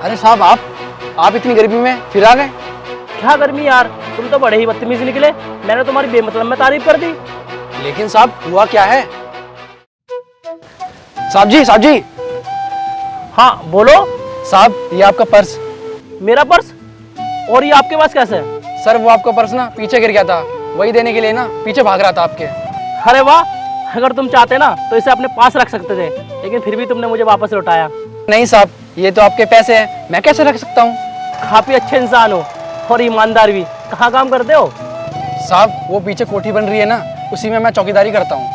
अरे साहब आप इतनी गर्मी में फिर आ गए? क्या गर्मी यार, तुम तो बड़े ही बदतमीज निकले। मैंने तुम्हारी बेमतलब में तारीफ कर दी। लेकिन साहब हुआ क्या है? साहब जी। हाँ बोलो। साहब ये आपका पर्स। मेरा पर्स? और ये आपके पास कैसे है? सर वो आपका पर्स ना पीछे गिर गया था, वही देने के लिए ना पीछे भाग रहा था आपके। अरे वाह, अगर तुम चाहते ना तो इसे अपने पास रख सकते थे, लेकिन फिर भी तुमने मुझे वापस लौटाया। नहीं साहब, ये तो आपके पैसे हैं, मैं कैसे रख सकता हूँ? काफी अच्छे इंसान हो और ईमानदार भी। कहाँ काम करते हो? साहब वो पीछे कोठी बन रही है ना, उसी में मैं चौकीदारी करता हूँ।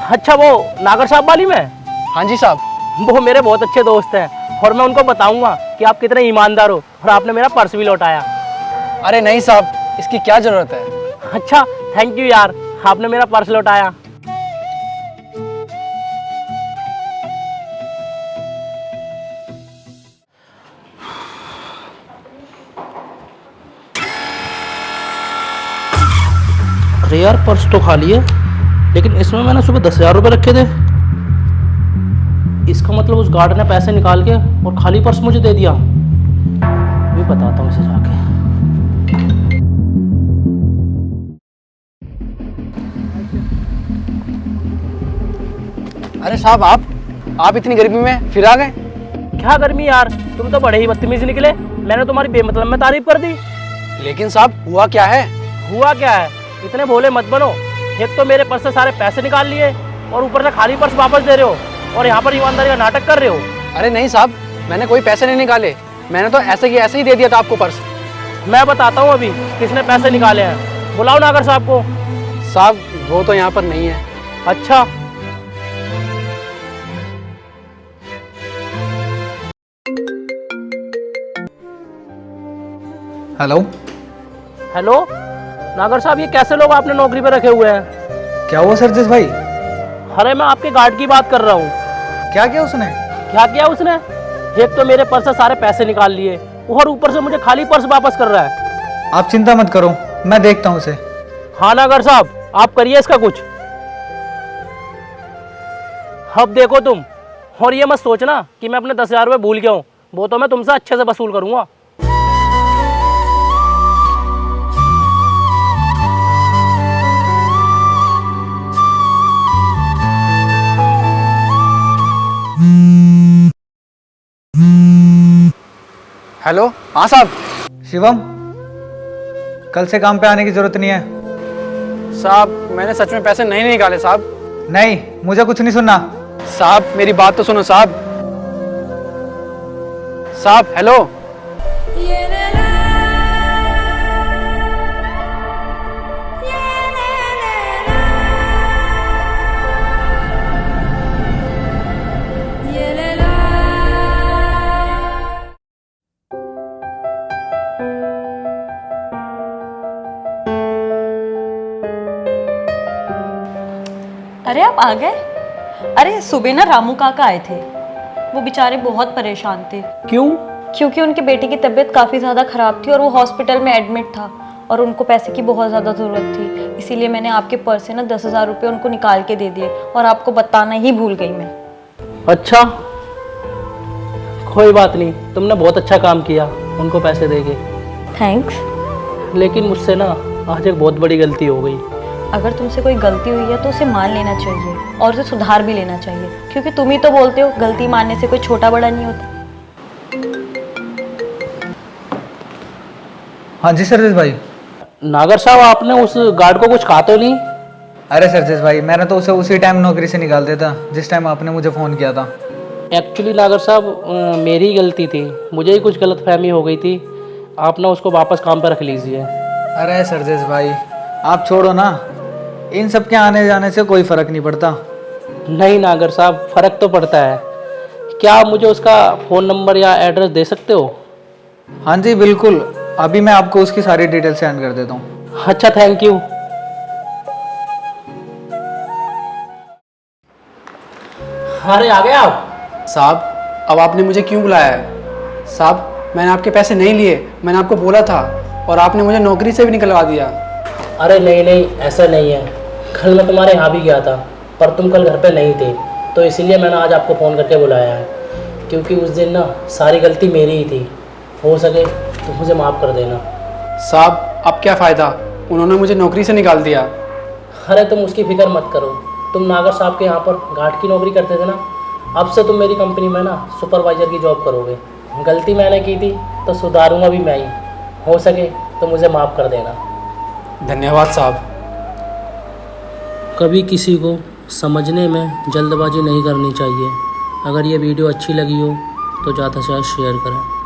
अच्छा, वो नागर साहब वाली में? हाँ जी साहब। वो मेरे बहुत अच्छे दोस्त हैं और मैं उनको बताऊंगा कि आप कितने ईमानदार हो और आपने मेरा पर्स भी लौटाया। अरे नहीं साहब, इसकी क्या जरूरत है? अच्छा, थैंक यू यार, आपने मेरा पर्स लौटाया। अरे यार, पर्स तो खाली है, लेकिन इसमें मैंने सुबह 10,000 रुपये रखे थे। इसका मतलब उस गार्ड ने पैसे निकाल के और खाली पर्स मुझे दे दिया। मैं बताता हूँ इसे जाके। अरे साहब आप इतनी गर्मी में फिर आ गए? क्या गर्मी यार, तुम तो बड़े ही बदतमीज निकले। मैंने तुम्हारी बेमतलब में तारीफ कर दी। लेकिन साहब हुआ क्या है? हुआ क्या है, इतने भोले मत बनो। एक तो मेरे पर्स से सारे पैसे निकाल लिए और ऊपर से खाली पर्स वापस दे रहे हो और यहाँ पर ईमानदारी का नाटक कर रहे हो। अरे नहीं साहब, मैंने कोई पैसे नहीं निकाले, मैंने तो ऐसे ही दे दिया था आपको पर्स। मैं बताता हूँ अभी किसने पैसे निकाले हैं। बुलाओ नागर साहब को। साहब वो तो यहाँ पर नहीं है। अच्छा, हेलो। हेलो नागर साहब, ये कैसे लोग आपने नौकरी पे रखे हुए हैं? क्या हुआ सरजिस भाई? अरे मैं आपके गार्ड की बात कर रहा हूँ। क्या किया उसने? क्या किया उसने? एक तो मेरे पर्स से सारे पैसे निकाल लिए और ऊपर से मुझे खाली पर्स वापस कर रहा है। आप चिंता मत करो, मैं देखता हूँ उसे। हाँ नागर साहब, आप करिए इसका कुछ। अब देखो तुम, और ये मत सोचना कि मैं अपने 10,000 रुपये भूल गया हूँ। वो तो मैं तुमसे अच्छे से वसूल करूँगा। हेलो। हाँ साहब। शिवम, कल से काम पे आने की जरूरत नहीं है। साहब मैंने सच में पैसे नहीं निकाले साहब। नहीं, मुझे कुछ नहीं सुनना। साहब मेरी बात तो सुनो साहब। साहब हेलो। अरे आप आ गए? अरे सुबह ना रामू काका आए थे, वो बेचारे बहुत परेशान थे। क्यों? क्योंकि उनके बेटे की तबीयत काफ़ी ज़्यादा ख़राब थी और वो हॉस्पिटल में एडमिट था और उनको पैसे की बहुत ज़्यादा ज़रूरत थी। इसीलिए मैंने आपके पर्स से ना 10,000 रुपये उनको निकाल के दे दिए और आपको बताना ही भूल गई मैं। अच्छा, कोई बात नहीं, तुमने बहुत अच्छा काम किया उनको पैसे देके। थैंक्स। लेकिन मुझसे ना आज एक बहुत बड़ी गलती हो गई। अगर तुमसे कोई गलती हुई है तो उसे मान लेना चाहिए और उसे सुधार भी लेना चाहिए, क्योंकि तुम ही तो बोलते हो गलती मानने से कोई छोटा बड़ा नहीं होता। हाँ जी सरजिस भाई। नागर साहब, आपने उस गार्ड को कुछ कहा तो नहीं? अरे सरजिस भाई, मैंने तो उसे उसी टाइम नौकरी से निकाल दिया था जिस टाइम आपने मुझे फ़ोन किया था। एक्चुअली नागर साहब, मेरी ही गलती थी, मुझे ही कुछ गलतफहमी हो गई थी। आप ना उसको वापस काम पर रख लीजिए। अरे सरजिस भाई, आप छोड़ो ना, इन सब के आने जाने से कोई फ़र्क नहीं पड़ता। नहीं नागर साहब, फ़र्क तो पड़ता है। क्या आप मुझे उसका फ़ोन नंबर या एड्रेस दे सकते हो? हाँ जी बिल्कुल, अभी मैं आपको उसकी सारी डिटेल सेंड कर देता हूँ। अच्छा, थैंक यू। अरे आ गए आप? साहब अब आपने मुझे क्यों बुलाया है? साहब मैंने आपके पैसे नहीं लिए, मैंने आपको बोला था, और आपने मुझे नौकरी से भी निकलवा दिया। अरे नहीं नहीं, ऐसा नहीं है। कल मैं तुम्हारे यहाँ भी गया था, पर तुम कल घर पे नहीं थे, तो इसीलिए मैंने आज आपको फ़ोन करके बुलाया है। क्योंकि उस दिन ना सारी गलती मेरी ही थी। हो सके तो मुझे माफ़ कर देना। साहब अब क्या फ़ायदा, उन्होंने मुझे नौकरी से निकाल दिया। अरे तुम उसकी फिक्र मत करो। तुम नागर साहब के यहाँ पर गार्ड की नौकरी करते थे ना, अब से तुम मेरी कंपनी में ना सुपरवाइज़र की जॉब करोगे। गलती मैंने की थी तो सुधारूंगा भी मैं ही। हो सके तो मुझे माफ़ कर देना। धन्यवाद साहब। कभी किसी को समझने में जल्दबाजी नहीं करनी चाहिए। अगर ये वीडियो अच्छी लगी हो तो ज़्यादा से ज़्यादा शेयर करें।